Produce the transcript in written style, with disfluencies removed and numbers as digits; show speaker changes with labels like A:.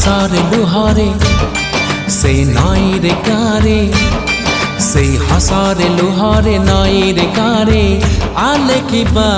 A: হাসারে লুহারে সে নাই রে কারে সে হাসারে লুহারে নাই রে কারে আলে কি বা